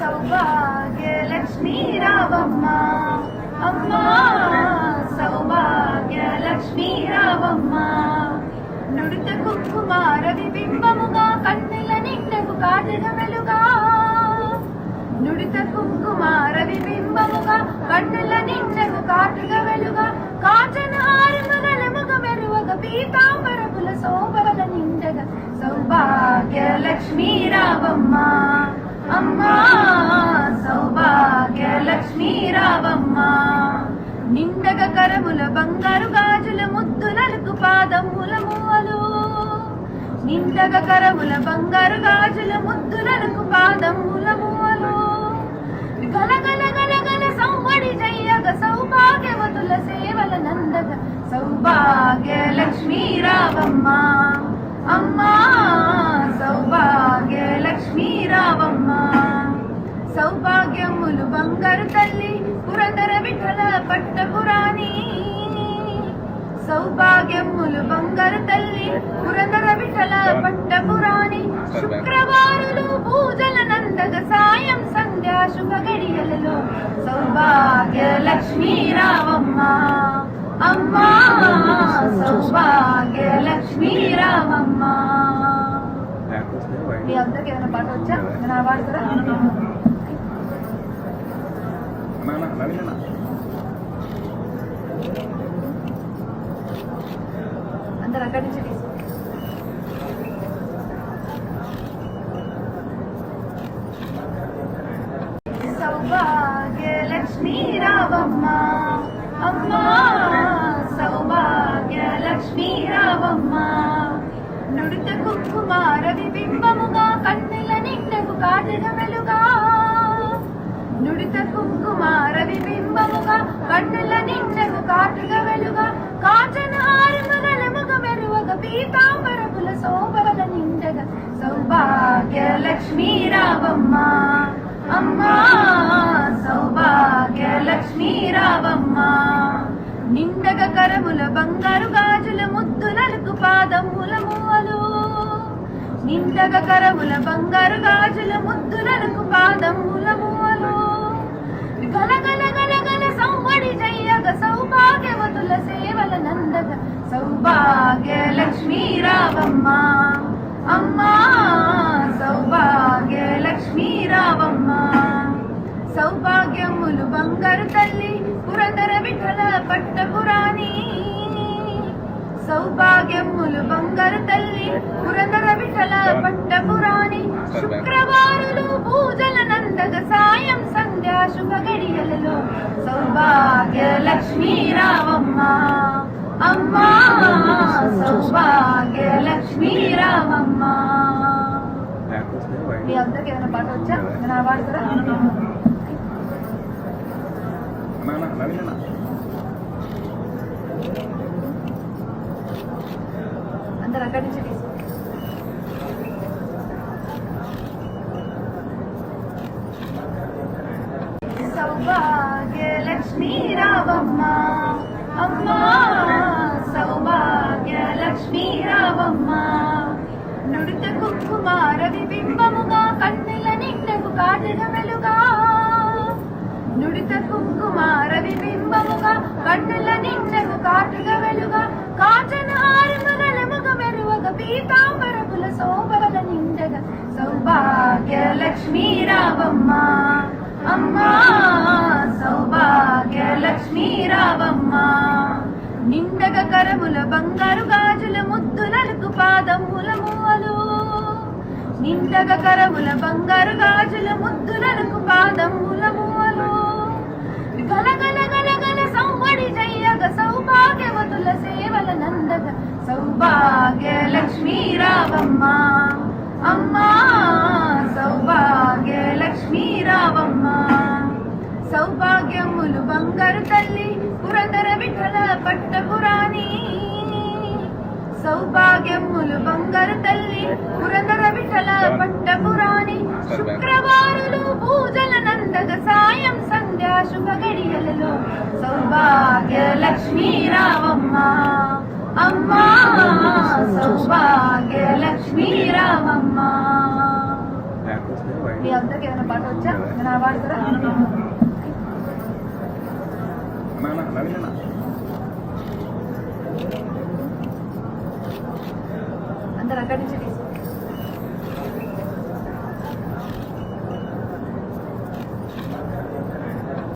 సౌభాగ్య లక్ష్మీ రావమ్మ అమ్మ సౌభాగ్య లక్ష్మీ రావమ్మ నుడిత కుంకుమార విబింబముగా కన్నుల నిండకు కాటుగా వెలుగా నుడిత కుంకుమార విబింబముగా కన్నుల నిండకు కాటుగా వెలుగా కాచన హారముగలముగ మెరువగ పీతాంబరపుల శోభల నిండగ సౌభాగ్య లక్ష్మీ రావమ్మ అమ్మ సౌభాగ్య లక్ష్మీ రావమ్మ నిండగ కరముల బంగారు గాజుల ముద్దులకు పాదముల మూవలు నిండగ కరముల బంగారు గాజుల ముద్దులకు పాదముల మూవలు గలగల గలగల సౌవడి జయ్యగ సౌభాగ్యవతుల సేవల నందగ సౌభాగ్య లక్ష్మీ రావమ్మ అమ్మ సౌభాగ్య లక్ష్మీ రావమ్మ సౌభాగ్యములు బంగారు తల్లి పురందర విఠల పట్టపురాణి సౌభాగ్యములు బంగారు తల్లి పురందర విఠల పట్టపురాణి శుక్రవారులు పూజల నందగ సాయం సంధ్యా శుభ గడియలలో సౌభాగ్య లక్ష్మీ రావమ్మ అమ్మ సౌభాగ్య లక్ష్మీ రావమ్మ మీ అందరికి ఏమైనా పాట వచ్చా నేను పాడుతారా అందరు అక్కడి నుంచి తీసు సౌభాగ్య లక్ష్మీ రావమ్మ అమ్మ సౌభాగ్య లక్ష్మీ రావమ్మ నుడిత కుంకుమార విబింబముగా కన్నుల నిండకు కాటుగా వెలుగా నుడిత కుంకుమార విబింబముగా కన్నుల నిండకు కాటుగా వెలుగా కాచన హారముగలముగ మెరువగ పీతాంబరపుల శోభల నిండగ సౌభాగ్య లక్ష్మీ రావమ్మ అమ్మ సౌభాగ్య లక్ష్మీ రావమ్మ నిండగ కరముల బంగారు గాజుల ముద్దులకు పాదముల మూవలు నిండగ కరముల బంగారు గాజుల ముద్దులకు పాదముల మూవలు గలగల గలగల సౌవడి జయ్యగ సౌభాగ్యవతుల సేవల నందగ సౌభాగ్య లక్ష్మీ రావమ్మ అమ్మ సౌభాగ్య లక్ష్మీ రావమ్మ సౌభాగ్యములు బంగారు తల్లి పురందర విఠల పట్టపురాణి సౌభాగ్యములు బంగారు తల్లి పురందర విఠల పట్టపురాణి శుక్రవారులు పూజల నందగ సాయం సంధ్యా శుభ గడియలలో సౌభాగ్య లక్ష్మీ రావమ్మ అమ్మ సౌభాగ్య లక్ష్మీ రావమ్మ మీ అందరికి ఏమైనా పాట వచ్చా నేను పాడుతారా అందరు అక్కడి నుంచి తీసు సౌభాగ్య లక్ష్మీ రావమ్మ అమ్మ సౌభాగ్య లక్ష్మీ రావమ్మ నుడిత కుంకుమార విబింబముగా కన్నుల నిండకు కాటుగా వెలుగా నుడిత కుంకుమార విబింబముగా కన్నుల నిండకు కాటుగా వెలుగా కాచన హారముగలముగ మెరువగ పీతాంబరపుల శోభల నిండగ సౌభాగ్య లక్ష్మీ రావమ్మ అమ్మ సౌభాగ్య లక్ష్మీ రావమ్మ నిండగ కరముల బంగారు గాజుల ముద్దులకు పాదముల మూవలు నిండగ కరముల బంగారు గాజుల ముద్దులకు పాదముల మూవలు గలగల గలగల సౌవడి జయ్యగ సౌభాగ్యవతుల సేవల నందగ సౌభాగ్య లక్ష్మీ రావమ్మ అమ్మ సౌభాగ్య లక్ష్మీ రావమ్మ సౌభాగ్యములు బంగారు తల్లి పురందర విఠల పట్టపురాణి సౌభాగ్యములు బంగారు తల్లి పురందర విఠల పట్టపురాణి శుక్రవారులు పూజల నందగ సాయం సంధ్యా శుభ గడియలలో సౌభాగ్య లక్ష్మీ రావమ్మ అమ్మ సౌభాగ్య లక్ష్మీ రావమ్మ మీ అందరికి ఏదైనా పాట వచ్చా నేను ఆ పాడతారా అందరు అక్కడి నుంచి